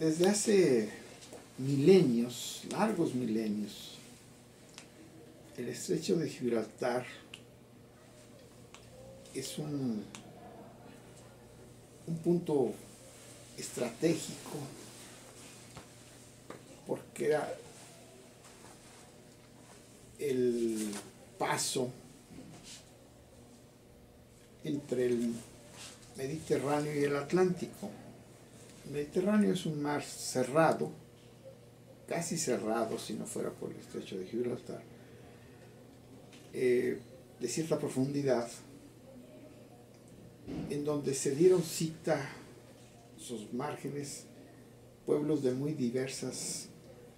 Desde hace milenios, largos milenios, el estrecho de Gibraltar es un punto estratégico porque era el paso entre el Mediterráneo y el Atlántico. El Mediterráneo es un mar cerrado, casi cerrado si no fuera por el estrecho de Gibraltar, de cierta profundidad, en donde se dieron cita sus márgenes pueblos de muy diversas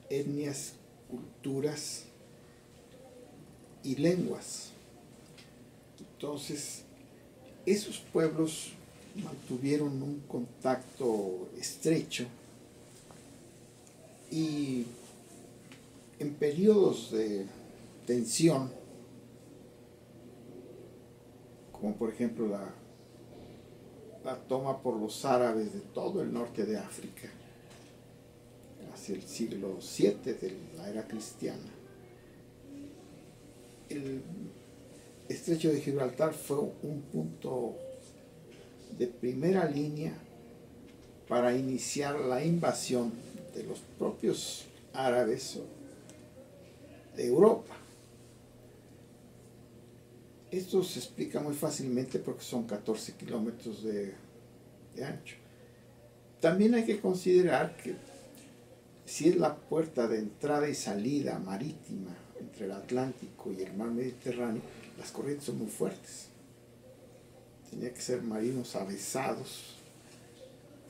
etnias, culturas y lenguas. Entonces, esos pueblos mantuvieron un contacto estrecho y en periodos de tensión, como por ejemplo la toma por los árabes de todo el norte de África hacia el siglo VII de la era cristiana, el estrecho de Gibraltar fue un punto de primera línea para iniciar la invasión de los propios árabes de Europa. Esto se explica muy fácilmente porque son 14 kilómetros de ancho. También hay que considerar que si es la puerta de entrada y salida marítima entre el Atlántico y el mar Mediterráneo, las corrientes son muy fuertes. Tenía que ser marinos avesados,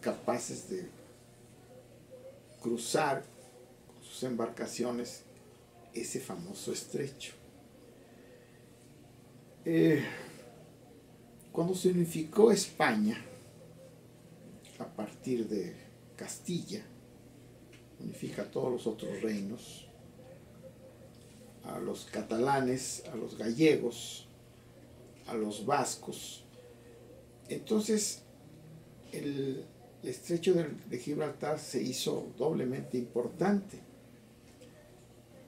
capaces de cruzar con sus embarcaciones ese famoso estrecho. Cuando se unificó España, a partir de Castilla, unifica todos los otros reinos, a los catalanes, a los gallegos, a los vascos. Entonces, el estrecho de Gibraltar se hizo doblemente importante.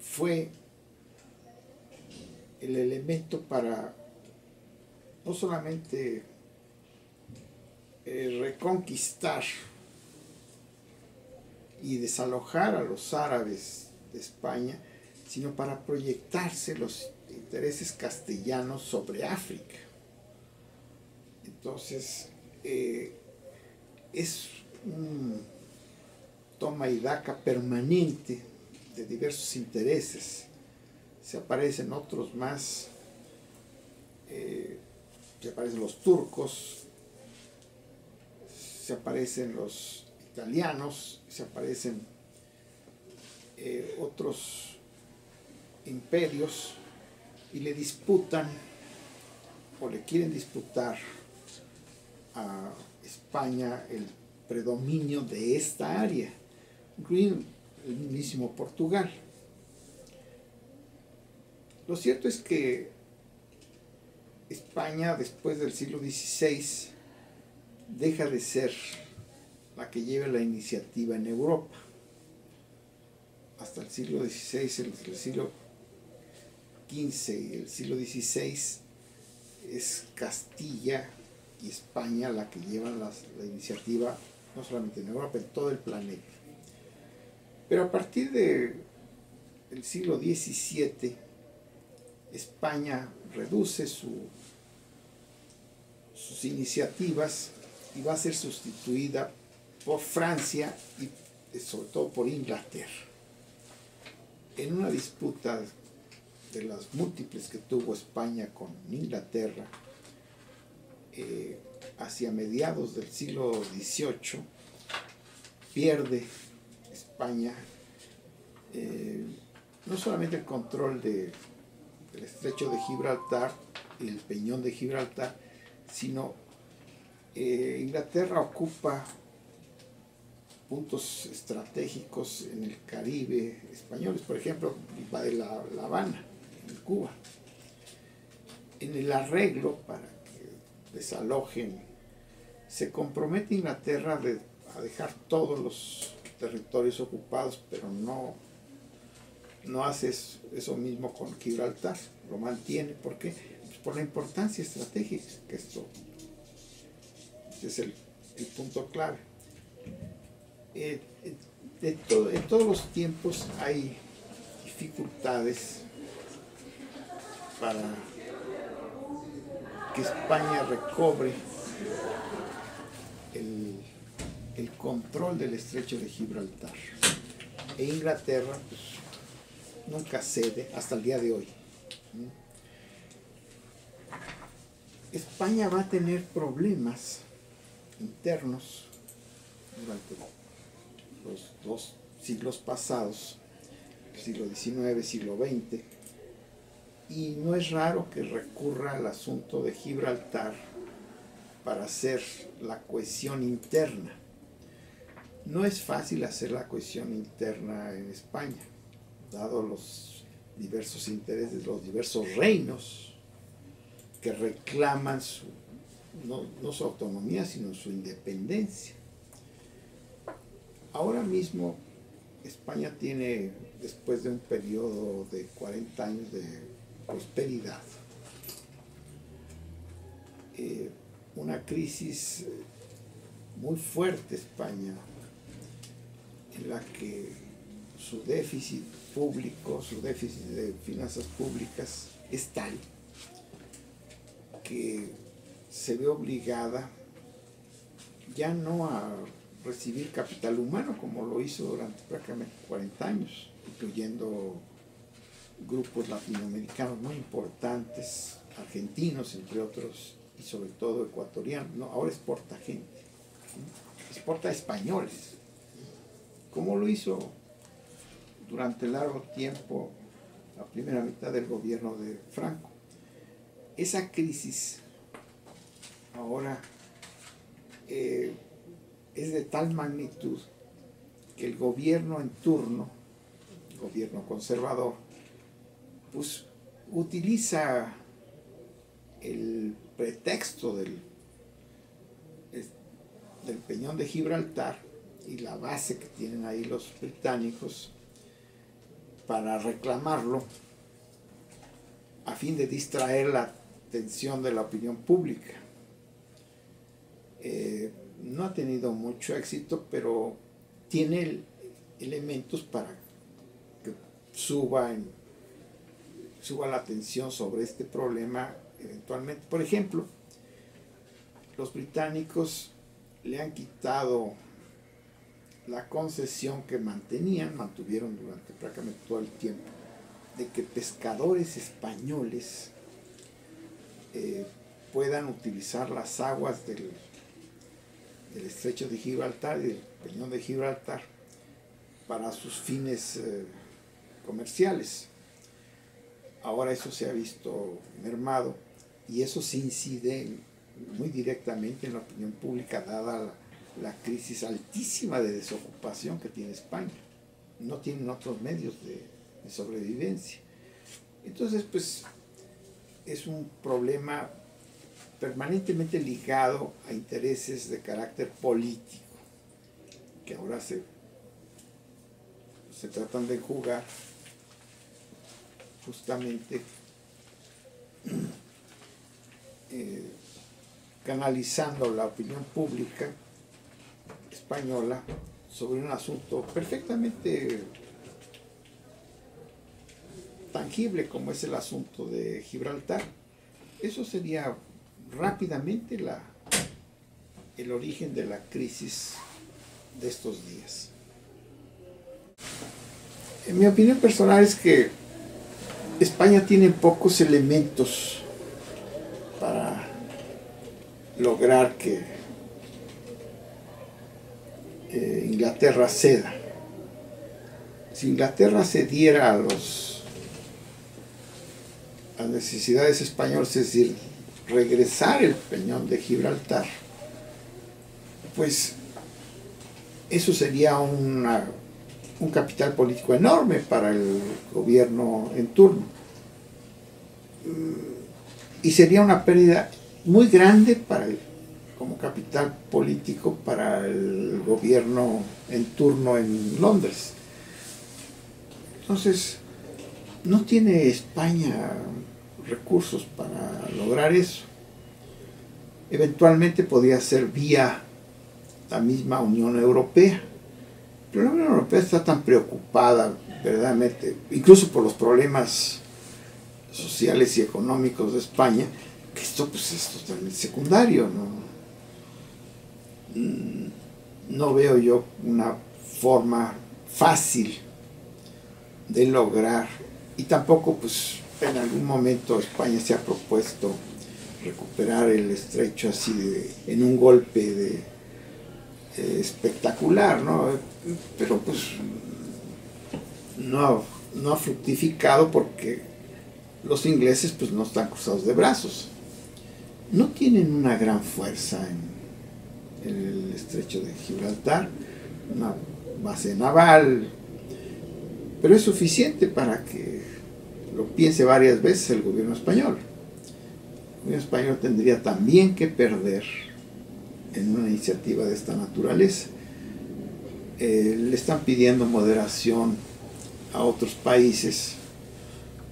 Fue el elemento para no solamente reconquistar y desalojar a los árabes de España, sino para proyectarse los intereses castellanos sobre África. Entonces, es un toma y daca permanente de diversos intereses. Se aparecen otros más, se aparecen los turcos, se aparecen los italianos, se aparecen otros imperios y le disputan o le quieren disputar a España el predominio de esta área, incluido el mismísimo Portugal. Lo cierto es que España, después del siglo XVI, deja de ser la que lleva la iniciativa en Europa. Hasta el siglo XVI, el siglo XV y el siglo XVI, es Castilla y España la que llevan la iniciativa, no solamente en Europa, en todo el planeta. Pero a partir del siglo XVII, España reduce sus iniciativas y va a ser sustituida por Francia y sobre todo por Inglaterra. En una disputa de las múltiples que tuvo España con Inglaterra, hacia mediados del siglo XVIII, pierde España no solamente el control del estrecho de Gibraltar y el peñón de Gibraltar, sino Inglaterra ocupa puntos estratégicos en el Caribe españoles, por ejemplo, va de La Habana, en Cuba. En el arreglo para que desalojen, se compromete Inglaterra a dejar todos los territorios ocupados, pero no hace eso mismo con Gibraltar, lo mantiene. ¿Por qué? Pues por la importancia estratégica que esto. Ese es el punto clave. En todos los tiempos hay dificultades para que España recobre el control del estrecho de Gibraltar. E Inglaterra pues, nunca cede hasta el día de hoy. España va a tener problemas internos durante los dos siglos pasados, siglo XIX, siglo XX, y no es raro que recurra al asunto de Gibraltar para hacer la cohesión interna. No es fácil hacer la cohesión interna en España, dado los diversos intereses, los diversos reinos que reclaman no su autonomía, sino su independencia. Ahora mismo España tiene, después de un periodo de 40 años de prosperidad, una crisis muy fuerte España, en la que su déficit público, su déficit de finanzas públicas es tal que se ve obligada ya no a recibir capital humano como lo hizo durante prácticamente 40 años, incluyendo grupos latinoamericanos muy importantes, argentinos entre otros, y sobre todo ecuatorianos. No, ahora exporta gente, exporta españoles, como lo hizo durante largo tiempo la primera mitad del gobierno de Franco. Esa crisis ahora es de tal magnitud que el gobierno en turno, el gobierno conservador, pues utiliza el pretexto del Peñón de Gibraltar y la base que tienen ahí los británicos para reclamarlo a fin de distraer la atención de la opinión pública. No ha tenido mucho éxito, pero tiene elementos para que suba la atención sobre este problema eventualmente. Por ejemplo, los británicos le han quitado la concesión que mantuvieron durante prácticamente todo el tiempo, de que pescadores españoles puedan utilizar las aguas del estrecho de Gibraltar y del Peñón de Gibraltar para sus fines comerciales. Ahora eso se ha visto mermado y eso se incide muy directamente en la opinión pública, dada la crisis altísima de desocupación que tiene España. No tienen otros medios de sobrevivencia. Entonces, pues, es un problema permanentemente ligado a intereses de carácter político, que ahora se tratan de jugar justamente canalizando la opinión pública española sobre un asunto perfectamente tangible como es el asunto de Gibraltar. Eso sería rápidamente el origen de la crisis de estos días. En mi opinión personal es que España tiene pocos elementos para lograr que Inglaterra ceda. Si Inglaterra cediera a las necesidades españolas, es decir, regresar el Peñón de Gibraltar, pues eso sería un capital político enorme para el gobierno en turno y sería una pérdida muy grande para como capital político para el gobierno en turno en Londres. Entonces, no tiene España recursos para lograr eso. Eventualmente podría ser vía la misma Unión Europea, pero la Unión Europea está tan preocupada verdaderamente, incluso por los problemas sociales y económicos de España, que esto pues es totalmente secundario, no veo yo una forma fácil de lograr, y tampoco pues en algún momento España se ha propuesto recuperar el estrecho así en un golpe espectacular, ¿no? Pero pues no ha fructificado porque los ingleses pues no están cruzados de brazos. No tienen una gran fuerza en el estrecho de Gibraltar, una base naval, pero es suficiente para que lo piense varias veces el gobierno español. El gobierno español tendría también que perder en una iniciativa de esta naturaleza. Le están pidiendo moderación a otros países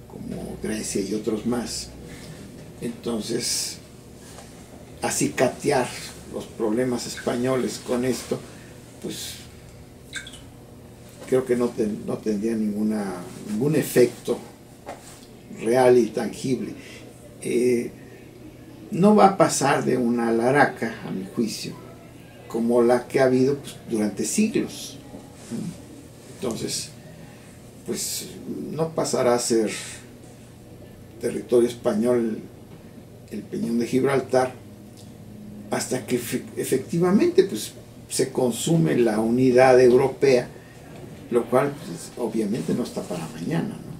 como Grecia y otros más. Entonces, acicatear los problemas españoles con esto, pues creo que no tendría ningún efecto real y tangible. No va a pasar de una alaraca, a mi juicio, como la que ha habido pues, durante siglos. Entonces, pues no pasará a ser territorio español el Peñón de Gibraltar hasta que efectivamente pues, se consume la unidad europea, lo cual pues, obviamente no está para mañana, ¿no?